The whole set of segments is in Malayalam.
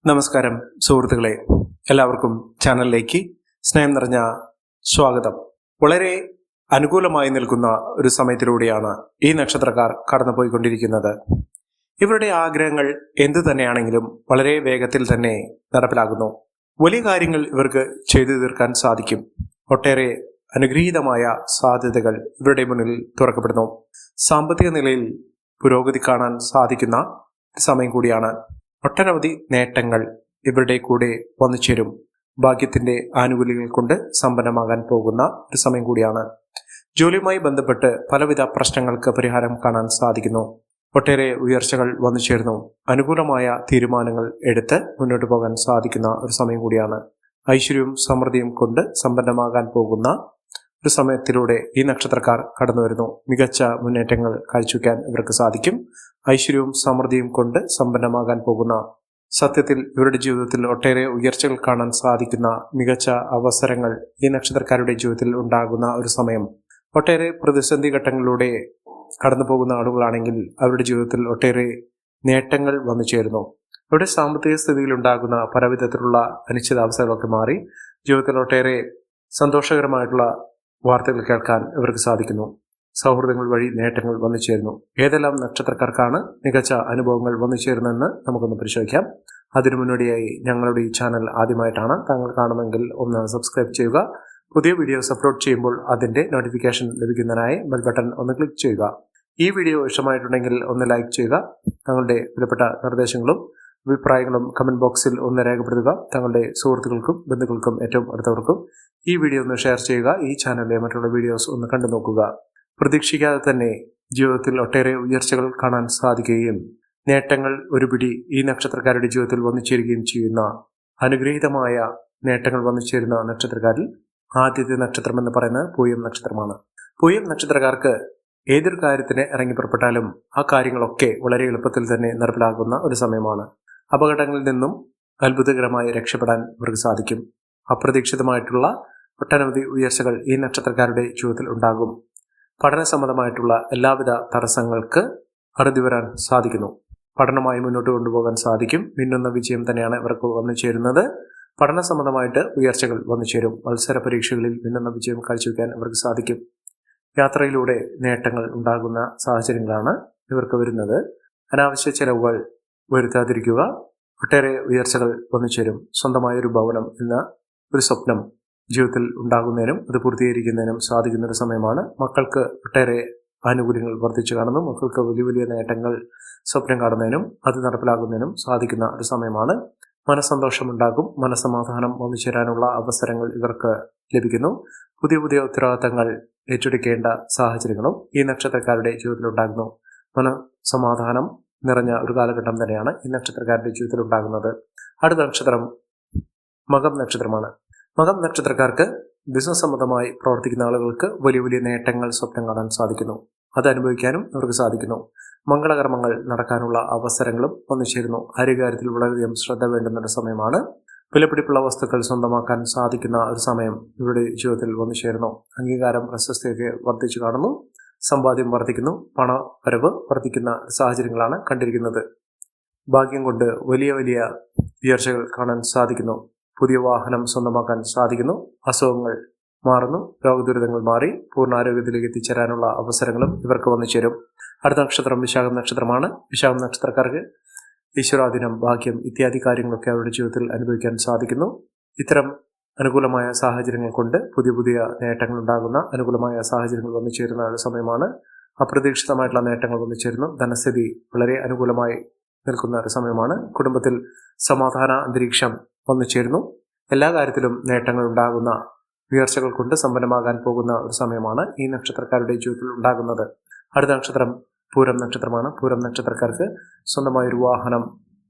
നമസ്കാരം സുഹൃത്തുക്കളെ, എല്ലാവർക്കും ചാനലിലേക്ക് സ്നേഹം നിറഞ്ഞ സ്വാഗതം. വളരെ അനുകൂലമായി നിൽക്കുന്ന ഒരു സമയത്തിലൂടെയാണ് ഈ നക്ഷത്രക്കാർ കടന്നുപോയിക്കൊണ്ടിരിക്കുന്നത്. ഇവരുടെ ആഗ്രഹങ്ങൾ എന്തു തന്നെയാണെങ്കിലും വളരെ വേഗത്തിൽ തന്നെ നടപ്പിലാകുന്നു. വലിയ കാര്യങ്ങൾ ഇവർക്ക് ചെയ്തു തീർക്കാൻ സാധിക്കും. ഒട്ടേറെ അനുഗ്രഹീതമായ സാധ്യതകൾ ഇവരുടെ മുന്നിൽ തുറക്കപ്പെടുന്നു. സാമ്പത്തിക നിലയിൽ പുരോഗതി കാണാൻ സാധിക്കുന്ന സമയം കൂടിയാണ്. ഒട്ടനവധി നേട്ടങ്ങൾ ഇവരുടെ കൂടെ വന്നു ചേരും. ഭാഗ്യത്തിന്റെ ആനുകൂല്യങ്ങൾ കൊണ്ട് സമ്പന്നമാകാൻ പോകുന്ന ഒരു സമയം കൂടിയാണ്. ജോലിയുമായി ബന്ധപ്പെട്ട് പലവിധ പ്രശ്നങ്ങൾക്ക് പരിഹാരം കാണാൻ സാധിക്കുന്നു. ഒട്ടേറെ ഉയർച്ചകൾ വന്നു ചേർന്നു. അനുകൂലമായ തീരുമാനങ്ങൾ എടുത്ത് മുന്നോട്ട് പോകാൻ സാധിക്കുന്ന ഒരു സമയം കൂടിയാണ്. ഐശ്വര്യവും സമൃദ്ധിയും കൊണ്ട് സമ്പന്നമാകാൻ പോകുന്ന ഒരു സമയത്തിലൂടെ ഈ നക്ഷത്രക്കാർ കടന്നു വരുന്നു. മികച്ച മുന്നേറ്റങ്ങൾ കാഴ്ചവെക്കാൻ ഇവർക്ക് സാധിക്കും. ഐശ്വര്യവും സമൃദ്ധിയും കൊണ്ട് സമ്പന്നമാകാൻ പോകുന്ന, സത്യത്തിൽ ഇവരുടെ ജീവിതത്തിൽ ഒട്ടേറെ ഉയർച്ചകൾ കാണാൻ സാധിക്കുന്ന മികച്ച അവസരങ്ങൾ ഈ നക്ഷത്രക്കാരുടെ ജീവിതത്തിൽ ഉണ്ടാകുന്ന ഒരു സമയം. ഒട്ടേറെ പ്രതിസന്ധി ഘട്ടങ്ങളിലൂടെ കടന്നു പോകുന്ന ആളുകളാണെങ്കിൽ അവരുടെ ജീവിതത്തിൽ ഒട്ടേറെ നേട്ടങ്ങൾ വന്നു ചേരുന്നു. അവരുടെ സാമ്പത്തിക സ്ഥിതിയിൽ ഉണ്ടാകുന്ന പലവിധത്തിലുള്ള അനിശ്ചിതാവസ്ഥകളൊക്കെ മാറി ജീവിതത്തിൽ ഒട്ടേറെ സന്തോഷകരമായിട്ടുള്ള വാർത്തകൾ കേൾക്കാൻ ഇവർക്ക് സാധിക്കുന്നു. സൗഹൃദങ്ങൾ വഴി നേട്ടങ്ങൾ വന്നു ചേരുന്നു. ഏതെല്ലാം നക്ഷത്രക്കാർക്കാണ് മികച്ച അനുഭവങ്ങൾ വന്നു ചേരുന്നതെന്ന് നമുക്കൊന്ന് പരിശോധിക്കാം. അതിനു മുന്നോടിയായി ഞങ്ങളുടെ ഈ ചാനൽ ആദ്യമായിട്ടാണ് താങ്കൾ കാണുമെങ്കിൽ ഒന്ന് സബ്സ്ക്രൈബ് ചെയ്യുക. പുതിയ വീഡിയോസ് അപ്ലോഡ് ചെയ്യുമ്പോൾ അതിന്റെ നോട്ടിഫിക്കേഷൻ ലഭിക്കുന്നതിനായി ബെൽ ബട്ടൺ ഒന്ന് ക്ലിക്ക് ചെയ്യുക. ഈ വീഡിയോ ഇഷ്ടമായിട്ടുണ്ടെങ്കിൽ ഒന്ന് ലൈക്ക് ചെയ്യുക. തങ്ങളുടെ വിലപ്പെട്ട നിർദ്ദേശങ്ങളും അഭിപ്രായങ്ങളും കമന്റ് ബോക്സിൽ ഒന്ന് രേഖപ്പെടുത്തുക. തങ്ങളുടെ സുഹൃത്തുക്കൾക്കും ബന്ധുക്കൾക്കും ഏറ്റവും അടുത്തവർക്കും ഈ വീഡിയോ ഒന്ന് ഷെയർ ചെയ്യുക. ഈ ചാനലിലെ മറ്റുള്ള വീഡിയോസ് ഒന്ന് കണ്ടു നോക്കുക. പ്രതീക്ഷിക്കാതെ തന്നെ ജീവിതത്തിൽ ഒട്ടേറെ ഉയർച്ചകൾ കാണാൻ സാധിക്കുകയും നേട്ടങ്ങൾ ഒരു പിടി ഈ നക്ഷത്രക്കാരുടെ ജീവിതത്തിൽ വന്നു ചേരുകയും ചെയ്യുന്ന അനുഗ്രഹീതമായ നേട്ടങ്ങൾ വന്നു ചേരുന്ന നക്ഷത്രക്കാരിൽ ആദ്യത്തെ നക്ഷത്രം എന്ന് പറയുന്നത് പൂയം നക്ഷത്രമാണ്. പൂയം നക്ഷത്രക്കാർക്ക് ഏതൊരു കാര്യത്തിന് ഇറങ്ങി പുറപ്പെട്ടാലും ആ കാര്യങ്ങളൊക്കെ വളരെ എളുപ്പത്തിൽ തന്നെ നടപ്പിലാകുന്ന ഒരു സമയമാണ്. അപകടങ്ങളിൽ നിന്നും അത്ഭുതകരമായി രക്ഷപ്പെടാൻ ഇവർക്ക് സാധിക്കും. അപ്രതീക്ഷിതമായിട്ടുള്ള ഒട്ടനവധി ഉയർച്ചകൾ ഈ നക്ഷത്രക്കാരുടെ ജീവിതത്തിൽ ഉണ്ടാകും. പഠന സംബന്ധമായിട്ടുള്ള എല്ലാവിധ തടസ്സങ്ങൾക്ക് അറുതി വരാൻ സാധിക്കുന്നു. പഠനമായി മുന്നോട്ട് കൊണ്ടുപോകാൻ സാധിക്കും. മിന്നുന്ന വിജയം തന്നെയാണ് ഇവർക്ക് വന്നു ചേരുന്നത്. പഠന സംബന്ധമായിട്ട് ഉയർച്ചകൾ വന്നു ചേരും. മത്സര പരീക്ഷകളിൽ മിന്നുന്ന വിജയം കാഴ്ചവെക്കാൻ ഇവർക്ക് സാധിക്കും. യാത്രയിലൂടെ നേട്ടങ്ങൾ ഉണ്ടാകുന്ന സാഹചര്യങ്ങളാണ് ഇവർക്ക് വരുന്നത്. അനാവശ്യ ചെലവുകൾ വരുത്താതിരിക്കുക. ഒട്ടേറെ ഉയർച്ചകൾ വന്നു ചേരും. സ്വന്തമായൊരു ഭവനം എന്ന ഒരു സ്വപ്നം ജീവിതത്തിൽ ഉണ്ടാകുന്നതിനും അത് പൂർത്തീകരിക്കുന്നതിനും സാധിക്കുന്ന ഒരു സമയമാണ്. മക്കൾക്ക് ഒട്ടേറെ ആനുകൂല്യങ്ങൾ വർദ്ധിച്ചു കാണുന്നു. മക്കൾക്ക് വലിയ വലിയ നേട്ടങ്ങൾ സ്വപ്നം കാണുന്നതിനും അത് നടപ്പിലാക്കുന്നതിനും സാധിക്കുന്ന ഒരു സമയമാണ്. മനസ്സന്തോഷം ഉണ്ടാകും. മനസ്സമാധാനം വന്നു ചേരാനുള്ള അവസരങ്ങൾ ഇവർക്ക് ലഭിക്കുന്നു. പുതിയ പുതിയ ഉത്തരവാദിത്തങ്ങൾ ഏറ്റെടുക്കേണ്ട സാഹചര്യങ്ങളും ഈ നക്ഷത്രക്കാരുടെ ജീവിതത്തിൽ ഉണ്ടാകുന്നു. മനസ്സമാധാനം നിറഞ്ഞ ഒരു കാലഘട്ടം തന്നെയാണ് ഈ നക്ഷത്രക്കാരുടെ ജീവിതത്തിൽ ഉണ്ടാകുന്നത്. അടുത്ത നക്ഷത്രം മകം നക്ഷത്രമാണ്. മകം നക്ഷത്രക്കാർക്ക് ബിസിനസ് സംബന്ധമായി പ്രവർത്തിക്കുന്ന ആളുകൾക്ക് വലിയ വലിയ നേട്ടങ്ങൾ സ്വപ്നം കാണാൻ സാധിക്കുന്നു. അത് അനുഭവിക്കാനും ഇവർക്ക് സാധിക്കുന്നു. മംഗളകർമ്മങ്ങൾ നടക്കാനുള്ള അവസരങ്ങളും വന്നു ചേരുന്നു. ആരോഗ്യകാര്യത്തിൽ വളരെയധികം ശ്രദ്ധ വേണ്ടുന്ന ഒരു സമയമാണ്. വിലപിടിപ്പുള്ള വസ്തുക്കൾ സ്വന്തമാക്കാൻ സാധിക്കുന്ന ഒരു സമയം ഇവരുടെ ജീവിതത്തിൽ വന്നു ചേരുന്നു. അംഗീകാരം പ്രശസ്തിയൊക്കെ വർദ്ധിച്ചു കാണുന്നു. സമ്പാദ്യം വർദ്ധിക്കുന്നു. പണവരവ് വർദ്ധിക്കുന്ന സാഹചര്യങ്ങളാണ് കണ്ടിരിക്കുന്നത്. ഭാഗ്യം കൊണ്ട് വലിയ വലിയ ഉയർച്ചകൾ കാണാൻ സാധിക്കുന്നു. പുതിയ വാഹനം സ്വന്തമാക്കാൻ സാധിക്കുന്നു. അസുഖങ്ങൾ മാറുന്നു. രോഗദുരിതങ്ങൾ മാറി പൂർണ്ണ ആരോഗ്യത്തിലേക്ക് എത്തിച്ചേരാനുള്ള അവസരങ്ങളും ഇവർക്ക് വന്നു ചേരും. അടുത്ത നക്ഷത്രം വിശാഖം നക്ഷത്രമാണ്. വിശാഖം നക്ഷത്രക്കാർക്ക് ഈശ്വരാധീനം, ഭാഗ്യം ഇത്യാദി കാര്യങ്ങളൊക്കെ അവരുടെ ജീവിതത്തിൽ അനുഭവിക്കാൻ സാധിക്കുന്നു. ഇത്തരം അനുകൂലമായ സാഹചര്യങ്ങൾ കൊണ്ട് പുതിയ പുതിയ നേട്ടങ്ങൾ ഉണ്ടാകുന്ന അനുകൂലമായ സാഹചര്യങ്ങൾ വന്നു ചേരുന്ന ഒരു സമയമാണ്. അപ്രതീക്ഷിതമായിട്ടുള്ള നേട്ടങ്ങൾ വന്നു ചേരുന്നു. ധനസ്ഥിതി വളരെ അനുകൂലമായി നിൽക്കുന്ന ഒരു സമയമാണ്. കുടുംബത്തിൽ സമാധാന അന്തരീക്ഷം വന്നു ചേരുന്നു. എല്ലാ കാര്യത്തിലും നേട്ടങ്ങൾ ഉണ്ടാകുന്ന, ഉയർച്ചകൾ കൊണ്ട് സമ്പന്നമാകാൻ പോകുന്ന ഒരു സമയമാണ് ഈ നക്ഷത്രക്കാരുടെ ജീവിതത്തിൽ ഉണ്ടാകുന്നത്. അടുത്ത നക്ഷത്രം പൂരം നക്ഷത്രമാണ്. പൂരം നക്ഷത്രക്കാർക്ക് സ്വന്തമായൊരു വാഹനം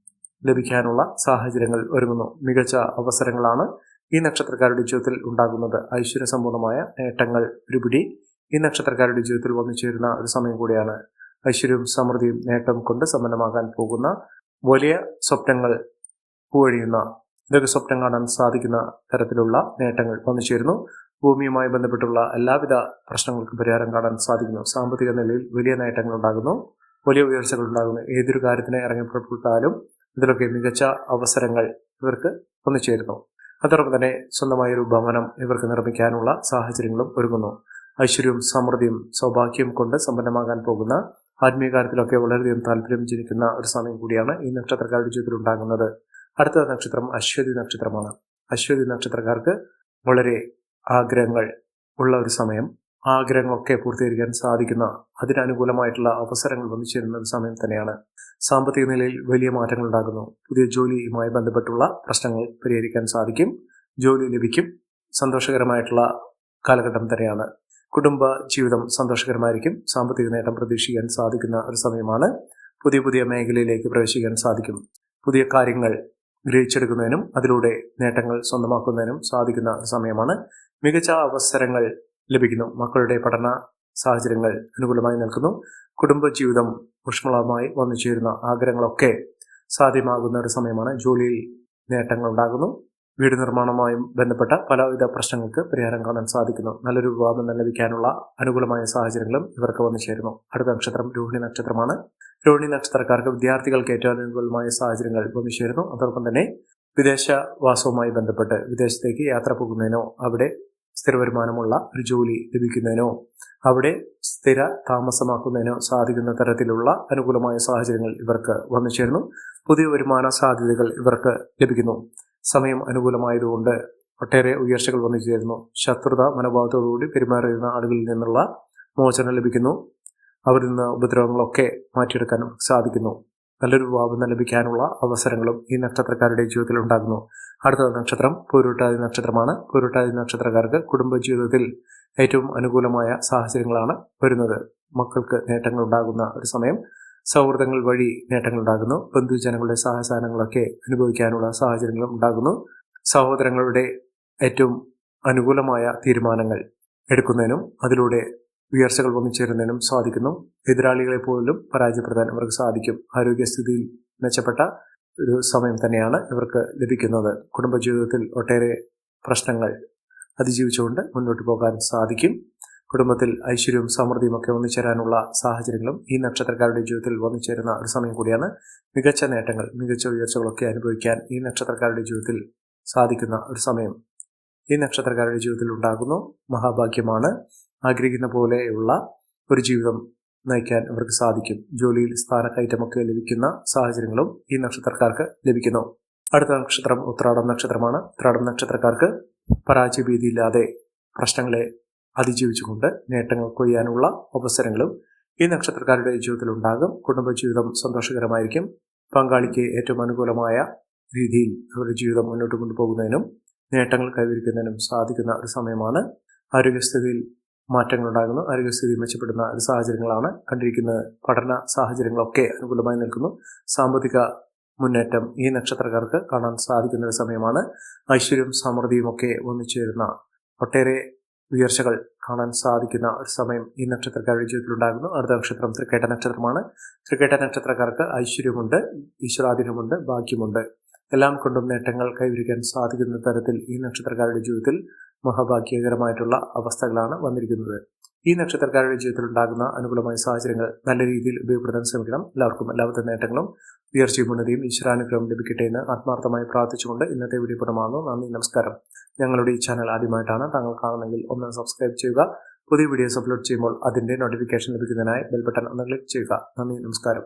ലഭിക്കാനുള്ള സാഹചര്യങ്ങൾ ഒരുങ്ങുന്നു. മികച്ച അവസരങ്ങളാണ് ഈ നക്ഷത്രക്കാരുടെ ജീവിതത്തിൽ ഉണ്ടാകുന്നത്. ഐശ്വര്യസമ്പൂർണമായ നേട്ടങ്ങൾ ഒരുപിടി ഈ നക്ഷത്രക്കാരുടെ ജീവിതത്തിൽ വന്നു ചേരുന്ന ഒരു സമയം കൂടിയാണ്. ഐശ്വര്യവും സമൃദ്ധിയും നേട്ടം കൊണ്ട് സമ്പന്നമാകാൻ പോകുന്ന, വലിയ സ്വപ്നങ്ങൾ പൂവഴിയുന്ന, ഇതൊക്കെ സ്വപ്നം കാണാൻ സാധിക്കുന്ന തരത്തിലുള്ള നേട്ടങ്ങൾ വന്നു ചേരുന്നു. ഭൂമിയുമായി ബന്ധപ്പെട്ടുള്ള എല്ലാവിധ പ്രശ്നങ്ങൾക്കും പരിഹാരം കാണാൻ സാധിക്കുന്നു. സാമ്പത്തിക നിലയിൽ വലിയ നേട്ടങ്ങൾ ഉണ്ടാകുന്നു. വലിയ ഉയർച്ചകൾ ഉണ്ടാകുന്നു. ഏതൊരു കാര്യത്തിന് ഇറങ്ങിപ്പുറപ്പെട്ടാലും ഇതിലൊക്കെ മികച്ച അവസരങ്ങൾ ഇവർക്ക് വന്നുചേരുന്നു. അതോടൊപ്പം തന്നെ സ്വന്തമായൊരു ഭവനം ഇവർക്ക് നിർമ്മിക്കാനുള്ള സാഹചര്യങ്ങളും ഒരുങ്ങുന്നു. ഐശ്വര്യവും സമൃദ്ധിയും സൗഭാഗ്യവും കൊണ്ട് സമ്പന്നമാകാൻ പോകുന്ന ആത്മീയ കാര്യത്തിലൊക്കെ വളരെയധികം താല്പര്യം ജനിക്കുന്ന ഒരു സമയം കൂടിയാണ് ഈ നക്ഷത്രക്കാരുടെ ജീവിതത്തിൽ ഉണ്ടാകുന്നത്. അടുത്ത നക്ഷത്രം അശ്വതി നക്ഷത്രമാണ്. അശ്വതി നക്ഷത്രക്കാർക്ക് വളരെ ആഗ്രഹങ്ങൾ ഉള്ള ഒരു സമയം, ആഗ്രഹങ്ങളൊക്കെ പൂർത്തീകരിക്കാൻ സാധിക്കുന്ന അതിനനുകൂലമായിട്ടുള്ള അവസരങ്ങൾ വന്നു ചേരുന്ന ഒരു സമയം തന്നെയാണ്. സാമ്പത്തിക നിലയിൽ വലിയ മാറ്റങ്ങൾ ഉണ്ടാകുന്നു. പുതിയ ജോലിയുമായി ബന്ധപ്പെട്ടുള്ള പ്രശ്നങ്ങൾ പരിഹരിക്കാൻ സാധിക്കും. ജോലി ലഭിക്കും. സന്തോഷകരമായിട്ടുള്ള കാലഘട്ടം തന്നെയാണ്. കുടുംബ ജീവിതം സന്തോഷകരമായിരിക്കും. സാമ്പത്തിക നേട്ടം പ്രതീക്ഷിക്കാൻ സാധിക്കുന്ന ഒരു സമയമാണ്. പുതിയ മേഖലയിലേക്ക് പ്രവേശിക്കാൻ സാധിക്കും. പുതിയ കാര്യങ്ങൾ ഗ്രഹിച്ചെടുക്കുന്നതിനും അതിലൂടെ നേട്ടങ്ങൾ സ്വന്തമാക്കുന്നതിനും സാധിക്കുന്ന ഒരു സമയമാണ്. മികച്ച അവസരങ്ങൾ ലഭിക്കുന്നു. മക്കളുടെ പഠന സാഹചര്യങ്ങൾ അനുകൂലമായി നിൽക്കുന്നു. കുടുംബജീവിതം ഊഷ്മളമായി വന്നു ചേരുന്ന ആഗ്രഹങ്ങളൊക്കെ സാധ്യമാകുന്ന ഒരു സമയമാണ്. ജോലിയിൽ നേട്ടങ്ങൾ ഉണ്ടാകുന്നു. വീട് നിർമ്മാണവുമായും ബന്ധപ്പെട്ട പലവിധ പ്രശ്നങ്ങൾക്ക് പരിഹാരം കാണാൻ സാധിക്കുന്നു. നല്ലൊരു വിവാഹം ലഭിക്കാനുള്ള അനുകൂലമായ സാഹചര്യങ്ങളും ഇവർക്ക് വന്നു ചേരുന്നു. അടുത്ത നക്ഷത്രം രോഹിണി നക്ഷത്രമാണ്. രോഹിണി നക്ഷത്രക്കാർക്ക് വിദ്യാർത്ഥികൾക്ക് ഏറ്റവും അനുകൂലമായ സാഹചര്യങ്ങൾ വന്നു ചേരുന്നു. അതോടൊപ്പം തന്നെ വിദേശവാസവുമായി ബന്ധപ്പെട്ട് വിദേശത്തേക്ക് യാത്ര പോകുന്നതിനോ അവിടെ സ്ഥിര വരുമാനമുള്ള ഒരു ജോലി ലഭിക്കുന്നതിനോ അവിടെ സ്ഥിര താമസമാക്കുന്നതിനോ സാധിക്കുന്ന തരത്തിലുള്ള അനുകൂലമായ സാഹചര്യങ്ങൾ ഇവർക്ക് വന്നു ചേരുന്നു. പുതിയ വരുമാന സാധ്യതകൾ ഇവർക്ക് ലഭിക്കുന്നു. സമയം അനുകൂലമായതുകൊണ്ട് ഒട്ടേറെ ഉയർച്ചകൾ വന്നു ചേരുന്നു. ശത്രുത മനോഭാവത്തോടുകൂടി പെരുമാറുന്ന ആളുകളിൽ നിന്നുള്ള മോചനം ലഭിക്കുന്നു. അവരിൽ നിന്ന് ഉപദ്രവങ്ങളൊക്കെ മാറ്റിയെടുക്കാൻ സാധിക്കുന്നു. നല്ലൊരു വിവാഹം ലഭിക്കാനുള്ള അവസരങ്ങളും ഈ നക്ഷത്രക്കാരുടെ ജീവിതത്തിൽ ഉണ്ടാകുന്നു. അടുത്ത നക്ഷത്രം പൂരുരുട്ടാതി നക്ഷത്രമാണ്. പൂരുരുട്ടാതി നക്ഷത്രക്കാർക്ക് കുടുംബജീവിതത്തിൽ ഏറ്റവും അനുകൂലമായ സാഹചര്യങ്ങളാണ് വരുന്നത്. മക്കൾക്ക് നേട്ടങ്ങൾ ഉണ്ടാകുന്ന ഒരു സമയം. സൗഹൃദങ്ങൾ വഴി നേട്ടങ്ങൾ ഉണ്ടാകുന്നു. ബന്ധുജനങ്ങളുടെ സഹായസഹനങ്ങളൊക്കെ അനുഭവിക്കാനുള്ള സാഹചര്യങ്ങളും ഉണ്ടാകുന്നു. സഹോദരങ്ങളുടെ ഏറ്റവും അനുകൂലമായ തീരുമാനങ്ങൾ എടുക്കുന്നതിനും അതിലൂടെ ഉയർച്ചകൾ വന്നു ചേരുന്നതിനും സാധിക്കുന്നു. എതിരാളികളെ പോലും പരാജയപ്പെടുത്താൻ ഇവർക്ക് സാധിക്കും. ആരോഗ്യസ്ഥിതിയിൽ മെച്ചപ്പെട്ട ഒരു സമയം തന്നെയാണ് ഇവർക്ക് ലഭിക്കുന്നത്. കുടുംബജീവിതത്തിൽ ഒട്ടേറെ പ്രശ്നങ്ങൾ അതിജീവിച്ചുകൊണ്ട് മുന്നോട്ട് പോകാൻ സാധിക്കും. കുടുംബത്തിൽ ഐശ്വര്യവും സമൃദ്ധിയും ഒക്കെ വന്നു ചേരാനുള്ള സാഹചര്യങ്ങളും ഈ നക്ഷത്രക്കാരുടെ ജീവിതത്തിൽ വന്നു ചേരുന്ന ഒരു സമയം കൂടിയാണ്. മികച്ച നേട്ടങ്ങൾ, മികച്ച ഉയർച്ചകളൊക്കെ അനുഭവിക്കാൻ ഈ നക്ഷത്രക്കാരുടെ ജീവിതത്തിൽ സാധിക്കുന്ന ഒരു സമയം ഈ നക്ഷത്രക്കാരുടെ ജീവിതത്തിൽ ഉണ്ടാകുന്നു. മഹാഭാഗ്യമാണ്. ആഗ്രഹിക്കുന്ന പോലെയുള്ള ഒരു ജീവിതം നയിക്കാൻ ഇവർക്ക് സാധിക്കും. ജോലിയിൽ സ്ഥാനക്കയറ്റമൊക്കെ ലഭിക്കുന്ന സാഹചര്യങ്ങളും ഈ നക്ഷത്രക്കാർക്ക് ലഭിക്കുന്നു. അടുത്ത നക്ഷത്രം ഉത്രാടം നക്ഷത്രമാണ്. ഉത്രാടം നക്ഷത്രക്കാർക്ക് പരാജയഭീതിയില്ലാതെ പ്രശ്നങ്ങളെ അതിജീവിച്ചുകൊണ്ട് നേട്ടങ്ങൾ കൊയ്യാനുള്ള അവസരങ്ങളും ഈ നക്ഷത്രക്കാരുടെ ജീവിതത്തിൽ ഉണ്ടാകും. കുടുംബജീവിതം സന്തോഷകരമായിരിക്കും. പങ്കാളിക്ക് ഏറ്റവും അനുകൂലമായ രീതിയിൽ അവരുടെ ജീവിതം മുന്നോട്ട് കൊണ്ടുപോകുന്നതിനും നേട്ടങ്ങൾ കൈവരിക്കുന്നതിനും സാധിക്കുന്ന ഒരു സമയമാണ്. ആരോഗ്യസ്ഥിതിയിൽ മാറ്റങ്ങൾ ഉണ്ടാകുന്നു. ആരോഗ്യസ്ഥിതി മെച്ചപ്പെടുന്ന ഒരു സാഹചര്യങ്ങളാണ് കണ്ടിരിക്കുന്നത്. പഠന സാഹചര്യങ്ങളൊക്കെ അനുകൂലമായി നിൽക്കുന്നു. സാമ്പത്തിക മുന്നേറ്റം ഈ നക്ഷത്രക്കാർക്ക് കാണാൻ സാധിക്കുന്ന ഒരു സമയമാണ്. ഐശ്വര്യവും സമൃദ്ധിയും ഒക്കെ വന്നു ചേരുന്ന ഒട്ടേറെ ഉയർച്ചകൾ കാണാൻ സാധിക്കുന്ന ഒരു സമയം ഈ നക്ഷത്രക്കാരുടെ ജീവിതത്തിൽ ഉണ്ടാകുന്നു. അടുത്ത നക്ഷത്രം തൃക്കേട്ട നക്ഷത്രമാണ്. തൃക്കേട്ട നക്ഷത്രക്കാർക്ക് ഐശ്വര്യമുണ്ട്, ഈശ്വരാധീനമുണ്ട്, ഭാഗ്യമുണ്ട്. എല്ലാം കൊണ്ടും നേട്ടങ്ങൾ കൈവരിക്കാൻ സാധിക്കുന്ന തരത്തിൽ ഈ നക്ഷത്രക്കാരുടെ ജീവിതത്തിൽ മഹാഭാഗ്യകരമായിട്ടുള്ള അവസ്ഥകളാണ് വന്നിരിക്കുന്നത്. ഈ നക്ഷത്രക്കാരുടെ ജീവിതത്തിൽ ഉണ്ടാകുന്ന അനുകൂലമായ സാഹചര്യങ്ങൾ നല്ല രീതിയിൽ ഉപയോഗപ്പെടുത്താൻ ശ്രമിക്കണം. എല്ലാവർക്കും എല്ലാവിധ നേട്ടങ്ങളും ഉയർച്ചയും ഉന്നതിയും ഈശ്വരാനുഗ്രഹം ലഭിക്കട്ടെ എന്ന് ആത്മാർത്ഥമായി പ്രാർത്ഥിച്ചുകൊണ്ട് ഇന്നത്തെ വീഡിയോ പൂർണ്ണമാകുന്നു. നന്ദി, നമസ്കാരം. ഞങ്ങളുടെ ഈ ചാനൽ ആദ്യമായിട്ടാണ് താങ്കൾ കാണുന്നെങ്കിൽ ഒന്ന് സബ്സ്ക്രൈബ് ചെയ്യുക. പുതിയ വീഡിയോസ് അപ്ലോഡ് ചെയ്യുമ്പോൾ അതിന്റെ നോട്ടിഫിക്കേഷൻ ലഭിക്കുന്നതിനായി ബെൽ ബട്ടൺ ഒന്ന് ക്ലിക്ക് ചെയ്യുക. നന്ദി, നമസ്കാരം.